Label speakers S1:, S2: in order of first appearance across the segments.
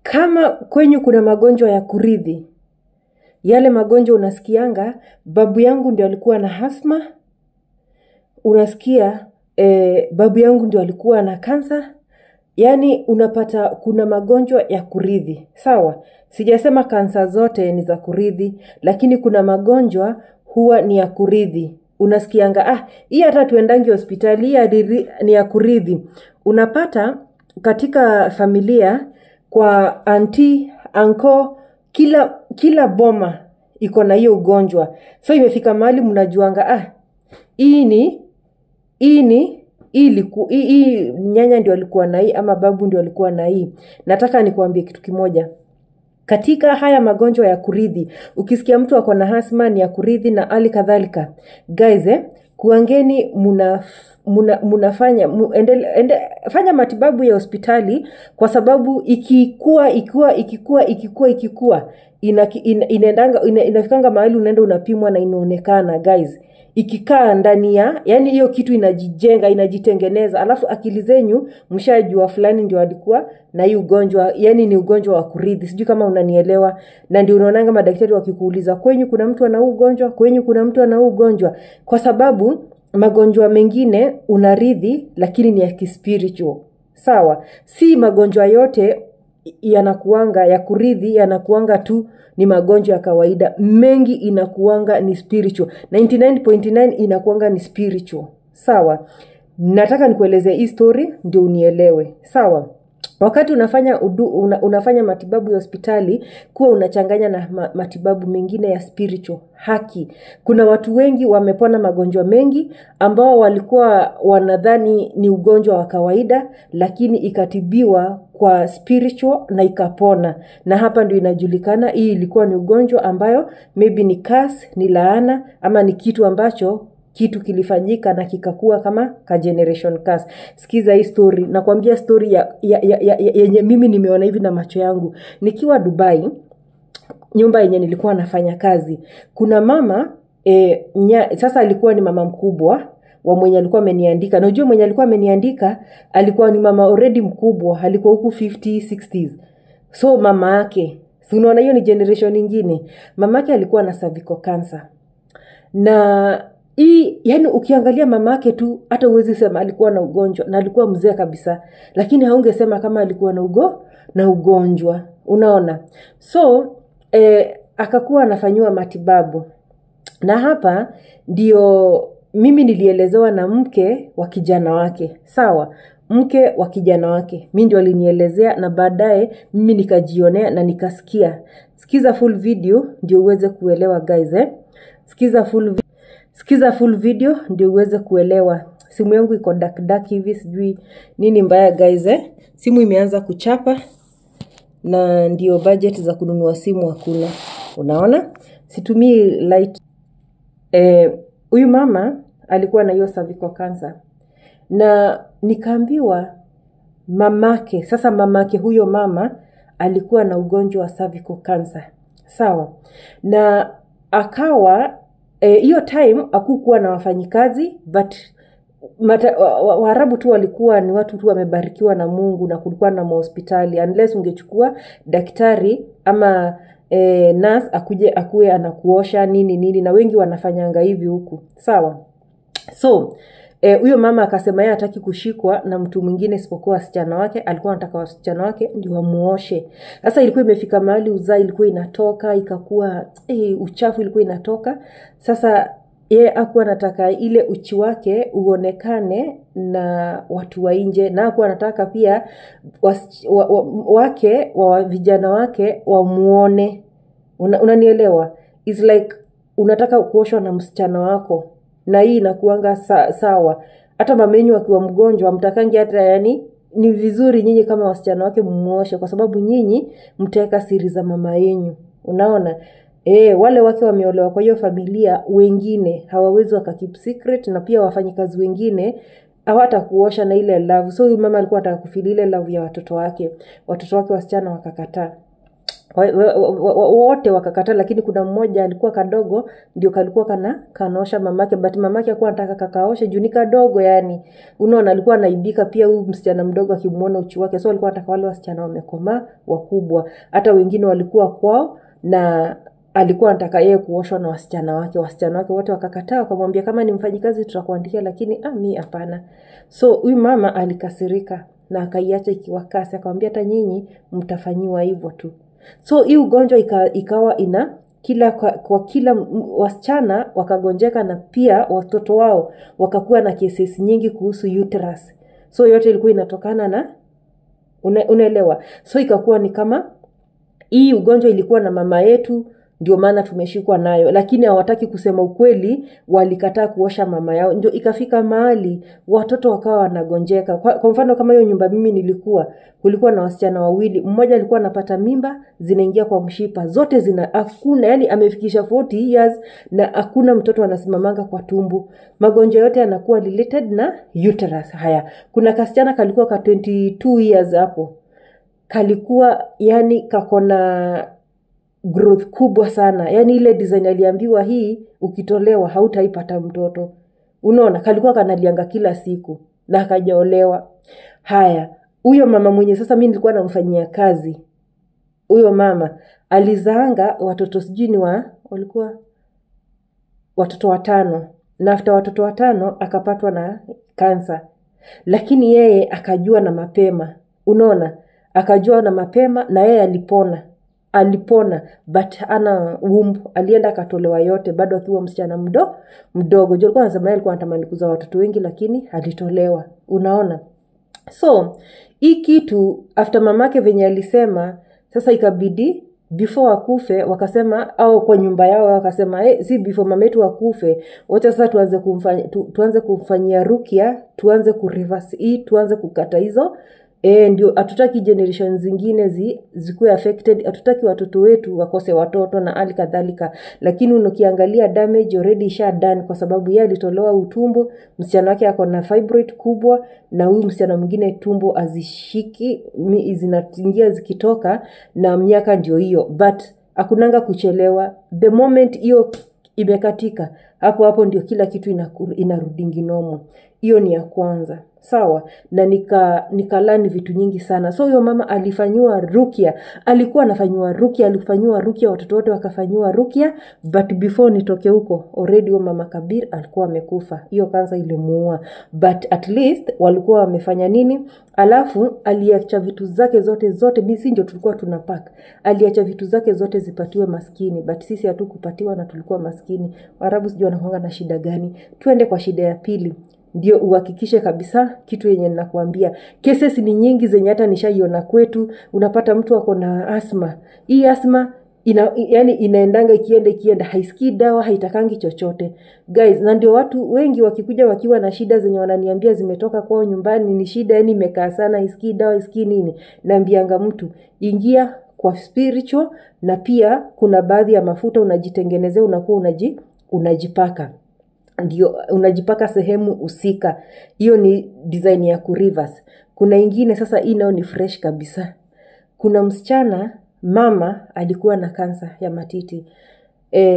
S1: Kama kwenyu kuna magonjwa ya kurithi, yale magonjwa unasikianga, babu yangu ndio alikuwa na asthma, unasikia babu yangu ndio alikuwa na kansa, yani unapata kuna magonjwa ya kurithi. Sawa, sijasema kansa zote ni za kurithi, lakini kuna magonjwa huwa ni ya kurithi. Unasikianga, hii hata tuendangi hospitali, hii ni ya kurithi. Unapata katika familia, kwa auntie, uncle, kila iko na hiyo ugonjwa. So imefika mahali mnajuanga, hii nyanya ndio alikuwa na hii ama babu ndio alikuwa na hii. Nataka nikuambie kitu kimoja. Katika haya magonjwa ya kurithi, ukisikia mtu ako na asthma ni ya kurithi na hali kadhalika. Guys, kuangeni fanya matibabu ya hospitali, kwa sababu ikikua inafikanga mahali unaenda unapimwa na inaonekana. Guys, ikikaa ndani ya, yani hiyo kitu inajijenga, inajitengeneza, alafu akili zenyu mshajua fulani ndio alikuwa na hii ugonjwa, yani ni ugonjwa wa kurithi. Sijui kama unanielewa. Na ndio unaonanga madaktari wakikuuliza, kwenyu kuna mtu ana ugonjwa, kwenyu kuna mtu ana ugonjwa, kwa sababu magonjwa mengine unarithi lakini ni ya kispiritual. Sawa, si magonjwa yote yanakuanga ya kurithi, yanakuanga tu ni magonjwa ya kawaida. Mengi inakuanga ni spiritual. 99.9 inakuanga ni spiritual. Sawa, nataka nikueleze hii story ndio unielewe. Sawa, wakati unafanya matibabu ya hospitali, kuwa unachanganya na matibabu mengine ya spiritual. Kuna watu wengi wamepona magonjwa mengi ambao walikuwa wanadhani ni ugonjwa wa kawaida, lakini ikatibiwa kwa spiritual na ikapona. Na hapa ndio inajulikana hii ilikuwa ni ugonjwa ambayo maybe ni curse, ni laana, ama ni kitu ambacho kilifanyika na kikakuwa kama ka generation curse. Sikiza hii story. Nakwambia story yenye mimi nimeona hivi na macho yangu. Nikiwa Dubai, nyumba yenye nilikuwa nafanya kazi, kuna mama sasa alikuwa ni mama mkubwa wa mwenye alikuwa ameniandika. Na unajua mwenye alikuwa ameniandika alikuwa ni mama already mkubwa, alikuwa huku 50 60s. So mama yake, si unaona hiyo ni generation nyingine. Mama yake alikuwa na cervical cancer. Na yani ukiangalia mama yake tu hata uwezi sema alikuwa na ugonjwa, na alikuwa mzee kabisa, lakini haungesema kama alikuwa na ugonjwa. Unaona? So akakuwa anafanywa matibabu. Na hapa ndio mimi nilielezewa na mke wa kijana wake. Sawa, mke wa kijana wake mimi ndio alinielezea, na baadaye mimi nikajionea na nikasikia. Sikiza full video ndio uweze kuelewa guys. Sikiza full video ndio uweze kuelewa. Simu yangu iko dark hivi, sijui nini mbaya guys. Simu imeanza kuchapa na ndio budget za kununua simu hakuna. Unaona? Situmii light. Huyu mama alikuwa na hiyo cervical cancer. Na nikaambiwa mamake, sasa mamake huyo mama alikuwa na ugonjwa wa cervical cancer. Sawa. Na akawa hiyo time hakukuwa na wafanyikazi, but Waarabu tu walikuwa ni watu tu wamebarikiwa na Mungu, na kulikuwa na hospitali. Unless ungechukua daktari ama nurse akuwe anakuosha nini, na wengi wanafanyanga hivi huku. Sawa. So huyo mama akasema yeye hataki kushikwa na mtu mwingine isipokuwa wasichana wake. Alikuwa anataka wasichana wake ndio wamuoshe. Sasa ilikuwa imefika mahali uzai ilikuwa inatoka, ikakuwa uchafu ilikuwa inatoka. Sasa yeye hakuwa anataka ile uchi wake uonekane na watu wa nje, na hakuwa anataka pia vijana wake wamuone. Unanielewa? It's like unataka kuoshwa na msichana wako, na hii inakuanga sawa. Hata mamenyu akiwa mgonjwa mtakangi hata, yani ni vizuri nyinyi kama wasichana wake mmuoshe, kwa sababu nyinyi mteka siri za mama yenu. Unaona? Wale wake wameolewa kwa hiyo familia, wengine hawawezi wakakeep secret, na pia wafanyikazi wengine hawatakuosha na ile love. So huyu mama alikuwa anataka kufeel ile love ya watoto wake wasichana wakakataa. wote wakakataa, lakini kuna mmoja alikuwa kadogo ndio kalikuwa kanaosha mamake, but mamake alikuwa anataka kakaoshe juu ni kadogo, yani unaona alikuwa anaibika pia huyu msichana mdogo akimuona uchi wake, so alikuwa anataka wale wasichana wamekomaa wakubwa, hata wengine walikuwa kwao, na alikuwa anataka yeye kuoshwa na wasichana wake wote wakakataa, wakamwambia kama ni mfanyikazi tutakuandikia, lakini mimi hapana. So huyu mama alikasirika na akaiacha ikiwakasi, akamwambia hata nyinyi mtafanyiwa hivyo tu. So hii ugonjwa ikawa ina kwa kila wasichana wakagonjeka, na pia watoto wao wakakuwa na cases nyingi kuhusu uterus. So yote ilikuwa inatokana na unaelewa. So ikakuwa ni kama hii ugonjwa ilikuwa na mama yetu, ndio maana tumeshikwa nayo, lakini hawataki kusema ukweli, walikataa kuosha mama yao, ndio ikafika mahali watoto wakawa wanagonjeka. Kwa mfano kama hiyo nyumba mimi nilikuwa, kulikuwa na wasichana wawili, mmoja alikuwa anapata mimba zinaingia kwa mshipa, zote hakuna, yani amefikisha 40 years na hakuna mtoto anasimamanga kwa tumbo. Magonjwa yote yanakuwa related na uterus. Haya, kuna kasichana kalikuwa ka 22 years hapo, kalikuwa yani kakona growth kubwa sana, yani ile design aliambiwa hii ukitolewa hautaipata mtoto. Unaona kalikuwa kanalianga kila siku na akajaolewa. Haya, huyo mama mwenye sasa mimi nilikuwa namfanyia kazi, huyo mama alizaanga watoto sijini walikuwa watoto 5, na after watoto 5 akapatwa na kansa, lakini yeye akajua na mapema. Unaona akajua na mapema na yeye alipona, but ana wumbu, alienda akatolewa yote bado akiwa msichana mdogo. Alikuwa anasema alikuwa anatamani kuzaa watoto wengi, lakini alitolewa. Unaona, so hii kitu after mamake venye alisema, sasa ikabidi before akufe wakasema, au kwa nyumba yao wakasema si before mametu akufe, wacha sasa tuanze kumfanyia rukia, tuanze kureverse hii, tuanze kukata hizo ndio hatutaki generation zingine zikuwe affected, hatutaki watoto wetu wakose watoto na hali kadhalika. Lakini unakiangalia damage already isha done, kwa sababu yeye alitolewa utumbo, msichana wake ako na fibroid kubwa, na huyu msichana mwingine tumbo azishiki, zinatingia zikitoka, na miaka ndio hiyo. But hakunanga kuchelewa, the moment hiyo imekatika, hapo ndio kila kitu inarudi normal. Hiyo ni ya kwanza. Sawa, na nikalani vitu nyingi sana. So huyo mama alifanywa rukia, alikuwa anafanywa rukia, watoto wote wakafanywa rukia, but before nitoke huko already huyo mama Kabir alikuwa amekufa. Hiyo kansa ilimuua, but at least walikuwa wamefanya nini? Alafu aliacha vitu zake zote bisi ndio tulikuwa tunapack. Aliacha vitu zake zote zipatiwe maskini, but sisi hatukupatiwa na tulikuwa maskini. Waarabu sijui wanakuanga na shida gani. Tuende kwa shida ya pili. Ndio uhakikishe kabisa kitu yenye ninakuambia. Cases ni nyingi zenye hata nishaiona kwetu. Unapata mtu ako na asthma. Hii asthma yani inaendanga ikienda, haisikii dawa, haitakangi chochote. Guys, na ndio watu wengi wakikuja wakiwa na shida zenye wananiambia zimetoka kwao nyumbani, ni shida yani imekaa sana, haisikii dawa, haisikii nini. Naambianga mtu ingia kwa spiritual, na pia kuna baadhi ya mafuta unajitengenezea, unakuwa unajipaka. Ndio unajipaka sehemu usika. Hiyo ni design ya kureverse. Kuna ingine sasa hii nao ni fresh kabisa. Kuna msichana mama alikuwa na kansa ya matiti.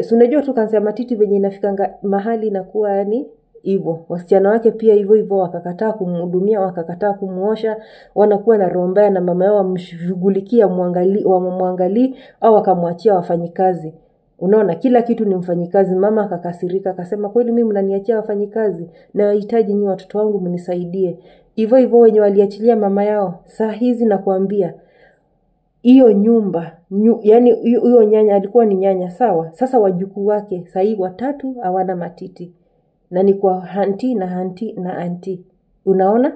S1: So unajua tu kansa ya matiti venye inafikanga mahali inakuwa yani hivyo. Wasichana wake pia hivyo wakakataa kumhudumia, wakakataa kumuosha, wanakuwa na roho mbaya, na mama yao wamshughulikia wamwangalie au wakamwachia wafanyikazi. Unaona kila kitu ni mfanyikazi. Mama akakasirika akasema, kweli mimi mnaniachia wafanyikazi, na nahitaji nyinyi watoto wangu mnisaidie. Hivyo wenye waliachilia mama yao, saa hizi nakwambia hiyo nyumba yani huyo nyanya alikuwa ni nyanya, sawa. Sasa wajukuu wake sahii 3 hawana matiti, na ni kwa auntie na auntie. Unaona,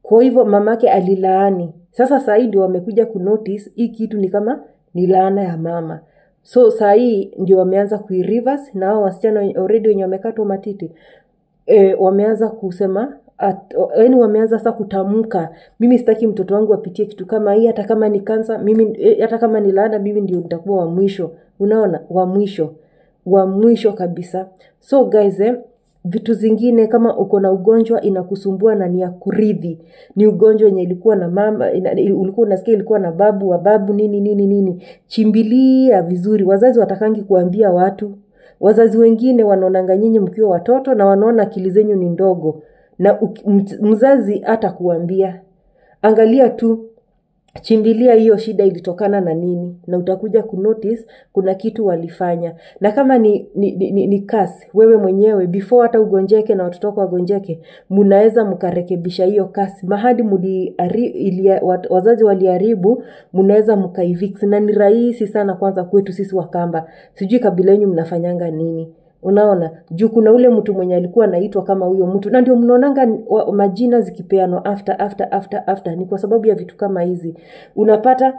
S1: kwa hivyo mamake alilaani. Sasa sahii ndio wamekuja kunotice hii kitu ni kama ni laana ya mama. So sahii ndio wameanza kuireverse, na hao wasichana already wenye wamekatwa matiti wameanza kusema yani wameanza sasa kutamka, mimi sitaki mtoto wangu apitie kitu kama hii, hata kama ni kansa, mimi hata kama ni laana, mimi ndio nitakuwa wa mwisho. Unaona, wa mwisho kabisa. So guys, vitu zingine kama uko na ugonjwa inakusumbua na ni ya kurithi, ni ugonjwa yenye ilikuwa na mama, ulikuwa unasikia ilikuwa na babu wa babu nini, chimbilia vizuri. Wazazi watakangi kuambia watu. Wazazi wengine wanaonanga nyinyi mkiwa watoto na wanaona akili zenyu ni ndogo, na mzazi hata kuambia. Angalia tu, chimbilia hiyo shida ilitokana na nini, na utakuja kunotice kuna kitu walifanya. Na kama ni kasi, wewe mwenyewe before hata ugonjeke na watoto wako wagonjeke, mnaweza mkarekebisha hiyo kasi. Mahadi wazazi waliharibu, mnaweza mkaifix. Na ni rahisi sana kwanza kwetu sisi Wakamba. Sijui kabila yenu mnafanyanga nini. Unaona, juu kuna ule mtu mwenye alikuwa anaitwa kama huyo mtu, na ndio mnaonanga majina zikipeanwa after ni kwa sababu ya vitu kama hizi. Unapata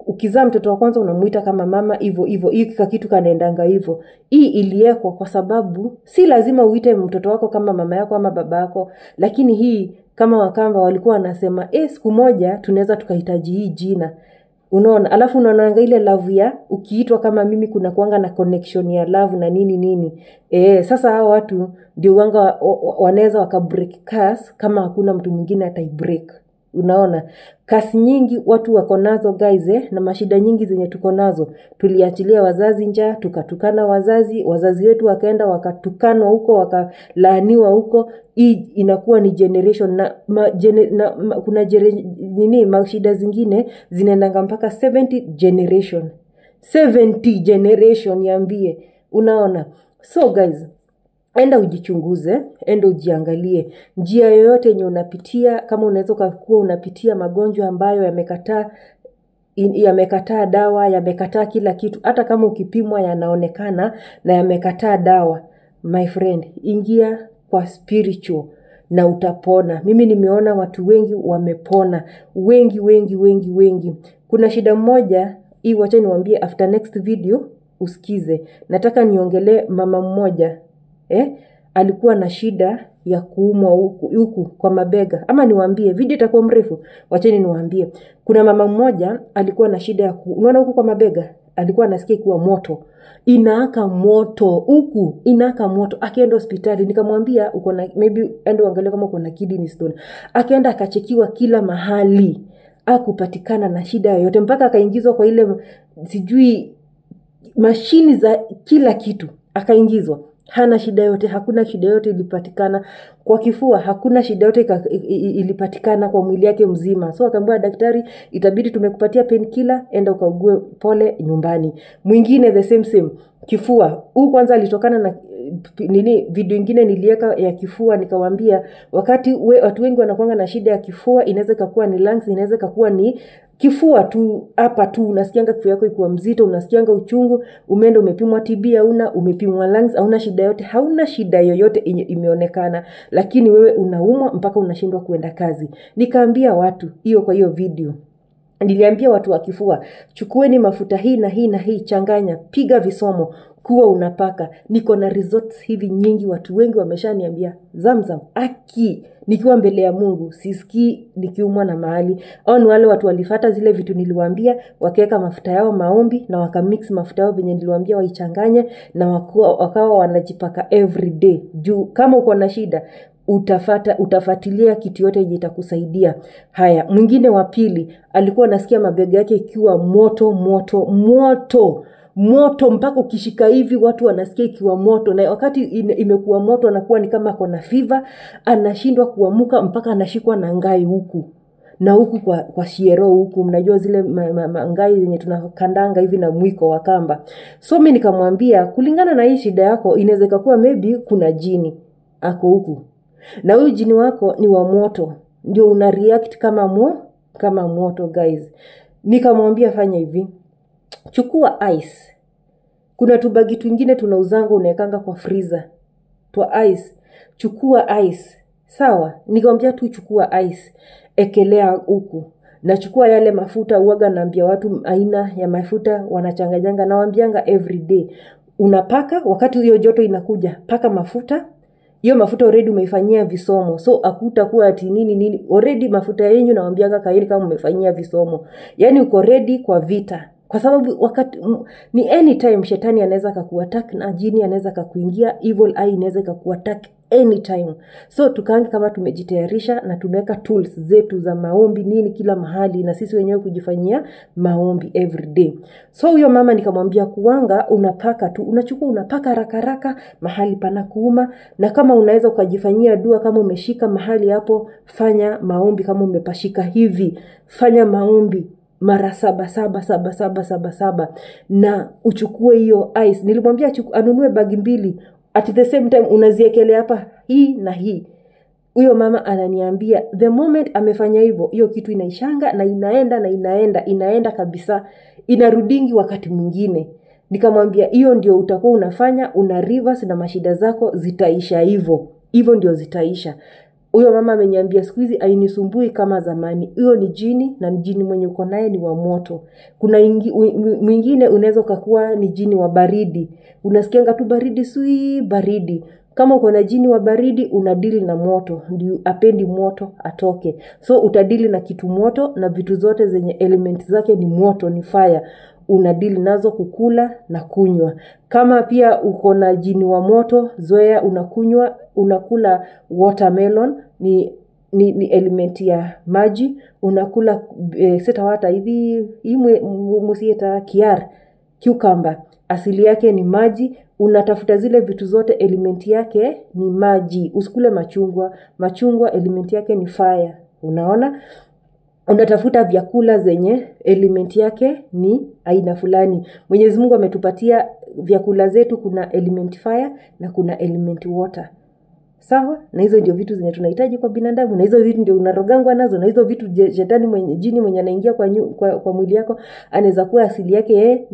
S1: ukizaa mtoto wa kwanza unamuita kama mama, hivyo hii kitu kanaendanga hivyo. Hii iliekwa kwa sababu si lazima uite mtoto wako kama mama yako ama baba yako, lakini hii kama Wakamba walikuwa wanasema siku moja tunaweza tukahitaji hii jina. Unaona, alafu unaonanga ile love ya ukiitwa kama mimi kuna kuanga na connection ya love na nini. Sasa hao watu ndio wanaweza wakabreak curse kama hakuna mtu mwingine ataibreak. Unaona, kasi nyingi watu wako nazo guys, na mashida nyingi zenye tuko nazo tuliachilia wazazi njaa, tukatukana wazazi wetu wakaenda wakatukanwa huko, wakalaaniwa huko. Hii inakuwa ni generation na kuna mashida zingine zinaendanga mpaka 70 generation niambie. Unaona, so guys, enda ujichunguze, enda ujiangalie njia yoyote yenye unapitia. Kama unaweza kuwa unapitia magonjwa ambayo yamekataa dawa, yamekataa kila kitu, hata kama ukipimwa yanaonekana na yamekataa dawa, my friend, ingia kwa spiritual na utapona. Mimi nimeona watu wengi wamepona, wengi. Kuna shida moja hii, wacha niwaambie after next video usikize. Nataka niongelee mama mmoja alikuwa na shida ya kuumwa huku kwa mabega. Ama niwaambie, video itakuwa mrefu, wacheni niwaambie. Kuna mama mmoja alikuwa na shida ya unaona huku kwa mabega, alikuwa anasikia kuwa moto. Inaaka moto. Akaenda hospitali, nikamwambia uko na maybe endo angalia kama uko na kidney stone. Akaenda akachekiwa kila mahali, akupatikana na shida yoyote, mpaka akaingizwa kwa ile sijui mashini za kila kitu, akaingizwa. Hana shida yote, hakuna shida yote ilipatikana kwa kifua, hakuna shida yote ilipatikana kwa mwili yake mzima. So akaambiwa daktari, itabidi tumekupatia painkiller, enda ukaugue pole nyumbani. Mwingine the same kifua. Huu kwanza alitokana na video nyingine niliweka ya kifua, nikawaambia wakati watu wengi wanakuanga na shida ya kifua, inaweza kuwa ni lungs, inaweza kuwa ni kifua tu. Hapa tu unasikianga kifua yako ikuwa mzito, unasikianga uchungu, umeenda umepimwa TB hauna, umepimwa lungs hauna shida yote, hauna shida yoyote imeonekana, lakini wewe unaumwa mpaka unashindwa kuenda kazi. Nikaambia watu hiyo, kwa hiyo video niliambia watu wa kifua, chukueni mafuta hii na hii, changanya, piga visomo, kuwa unapaka. Niko na results hivi nyingi, watu wengi wameshaniambia Zamzam, nikiwa mbele ya Mungu sisikii nikiumwa na mahali. Au wale watu walifuata zile vitu niliwaambia, wakaweka mafuta yao maombi na wakamix mafuta yao venye niliwaambia waichanganye, na wakawa wanajipaka every day. Juu kama uko na shida utafuatilia kitu yote yenye itakusaidia. Haya, mwingine wa pili alikuwa anasikia mabega yake ikiwa moto mpaka ukishika hivi watu wanasikia ikiwa moto, na wakati imekuwa moto anakuwa ni kama kona fever, anashindwa kuamuka mpaka anashikwa na ngai huku na huku kwa shiero huku. Mnajua zile ngai zenye tunakandanga hivi na mwiko wa kamba. So mimi nikamwambia kulingana na hii shida yako inaweza kuwa maybe kuna jini ako huku, na huyu jini wako ni wa moto, ndio una react kama moto guys. Nikamwambia fanya hivi, chukua ice. Kuna tubagi twingine tunauzanga unaekanga kwa freezer twa ice. Chukua ice, sawa? Nikamwambia tu chukua ice, ekelea huku. Na chukua yale mafuta, uaga naambia watu aina ya mafuta wanachanganyanga, nawaambianga every day. Unapaka wakati hiyo joto inakuja, paka mafuta. Hiyo mafuta already umeifanyia visomo, so hakutakuwa ati nini. Already mafuta yenyu nawaambianga kaini kama umefanyia visomo. Yaani uko ready kwa vita. Kwa sababu wakati ni anytime shetani anaweza kukuattack, na jini anaweza kukuingia, evil eye inaweza kukuattack anytime. So tukaange kama tumejitayarisha na tumeweka tools zetu za maombi nini kila mahali, na sisi wenyewe kujifanyia maombi every day. So huyo mama nikamwambia kuanga unapaka tu, unachukua unapaka haraka mahali pana kuuma, na kama unaweza ukajifanyia dua, kama umeshika mahali hapo fanya maombi, kama umepashika hivi fanya maombi mara 7 na uchukue hiyo ice. Nilimwambia anunue bagi 2 at the same time unaziekelea hapa hii na hii. Huyo mama ananiambia the moment amefanya hivyo, hiyo kitu inaishanga na inaenda kabisa, inarudingi wakati mwingine. Nikamwambia hiyo ndio utakuwa unafanya, una reverse na mashida zako zitaisha hivyo ndio zitaisha. Huyo mama ameniambia siku hizi hainisumbui kama zamani. Hiyo ni jini, na jini mwenye uko naye ni wa moto. Kuna mwingine unaweza kuwa ni jini wa baridi. Unasikianga tu baridi. Kama uko na jini wa baridi unadili na moto, ndio apendi moto atoke. So utadili na kitu moto, na vitu zote zenye element zake ni moto, ni fire. Unadili nazo kukula na kunywa. Kama pia uko na jini wa moto, zoea unakula watermelon, ni element ya maji. Unakula setawata hivi musieta cucumber, asili yake ni maji. Unatafuta zile vitu zote element yake ni maji. Usikule machungwa element yake ni fire. Unaona? Unatafuta vyakula zenye element yake ni aina fulani. Mwenyezi Mungu ametupatia vyakula zetu, kuna element fire na kuna element water. Sawa? Na hizo ndio vitu zenye tunahitaji kwa binadamu, na hizo vitu ndio unarogangwa nazo, na hizo vitu shetani jini mwenye anaingia kwa mwili yako anaweza kuwa asili yake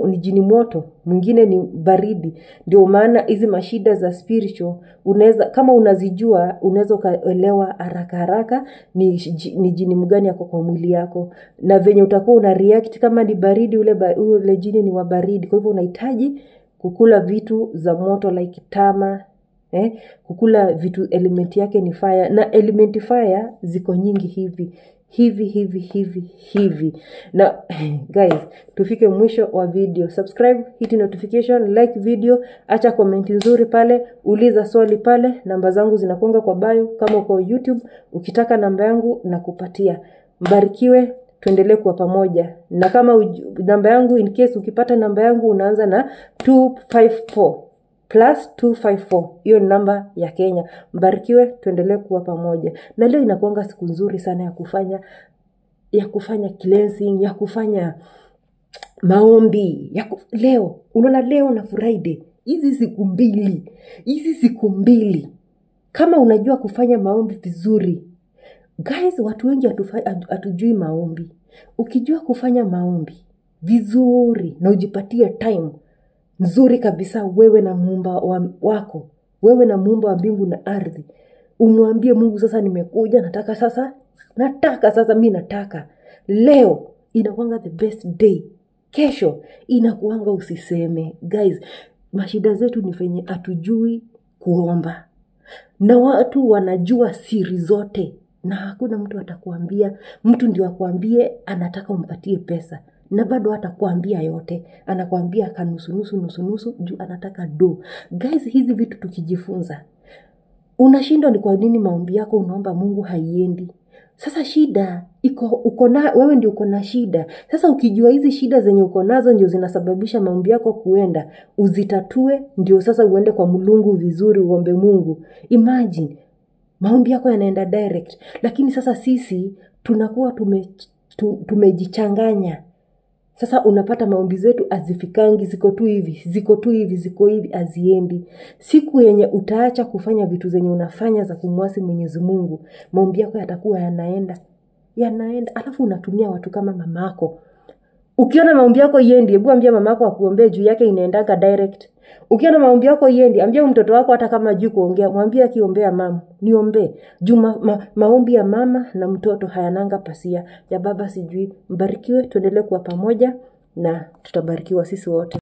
S1: ni jini moto, mwingine ni baridi. Ndio maana hizi mashida za spiritual unaweza, kama unazijua, unaweza kaelewa haraka ni jini mgani yako kwa mwili yako, na venye utakuwa una react. Kama ni baridi, ule jini ni wa baridi. Kwa hivyo unahitaji kukula vitu za moto like tama, kukula vitu element yake ni fire, na element fire ziko nyingi hivi. Na guys, tufike mwisho wa video. Subscribe, hit notification, like video, acha comment nzuri pale, uliza swali pale. Namba zangu zinakuanga kwa bio. Kama uko YouTube ukitaka namba yangu nakupatia. Mbarikiwe, tuendelee kwa pamoja. Na kama namba yangu, in case ukipata namba yangu unaanza na 254 +254, hiyo ni namba ya Kenya. Mbarikiwe, tuendelee kuwa pamoja. Na leo inakuanga siku nzuri sana ya kufanya cleansing, ya kufanya maombi, leo unaona, leo na Friday, hizi siku mbili kama unajua kufanya maombi vizuri. Guys, watu wengi hatujui maombi. Ukijua kufanya maombi vizuri na ujipatie time nzuri kabisa, wewe na Muumba wako, wewe na Muumba wa mbingu na ardhi, umwambie Mungu, sasa nimekuja, nataka sasa mimi nataka leo. Inakuanga the best day. Kesho inakuanga usiseme. Guys, mashida zetu ni venye hatujui kuomba, na watu wanajua siri zote, na hakuna mtu atakwambia. Mtu ndio akwambie anataka umpatie pesa, na bado hatakwambia yote, anakwambia nusu juu anataka do. Guys, hizi vitu tukijifunza, unashindwa ni kwa nini maombi yako unaomba Mungu haiendi. Sasa shida wewe ndio uko na shida. Sasa ukijua hizi shida zenye uko nazo ndio zinasababisha maombi yako kuenda, uzitatue, ndio sasa uende kwa Mungu vizuri, uombe Mungu. Imagine maombi yako yanaenda direct. Lakini sasa sisi tunakuwa tumejichanganya. Sasa unapata maombi zetu azifikangi, ziko tu hivi aziendi. Siku yenye utaacha kufanya vitu zenye unafanya za kumwasi Mwenyezi Mungu, maombi yako yatakuwa yanaenda. Alafu unatumia watu kama mamako. Ukiona maombi yako iendi, hebu ambia mamako akuombee, juu yake inaendanga direct. Ukiona maombi yako iendi, ambia mtoto wako hata kama hajui kuongea, mwambie akiombea mama, niombe. Juu maombi ya mama na mtoto hayananga pasia, ya baba sijui. Mbarikiwe, tuendelee kuwa pamoja na tutabarikiwa sisi wote.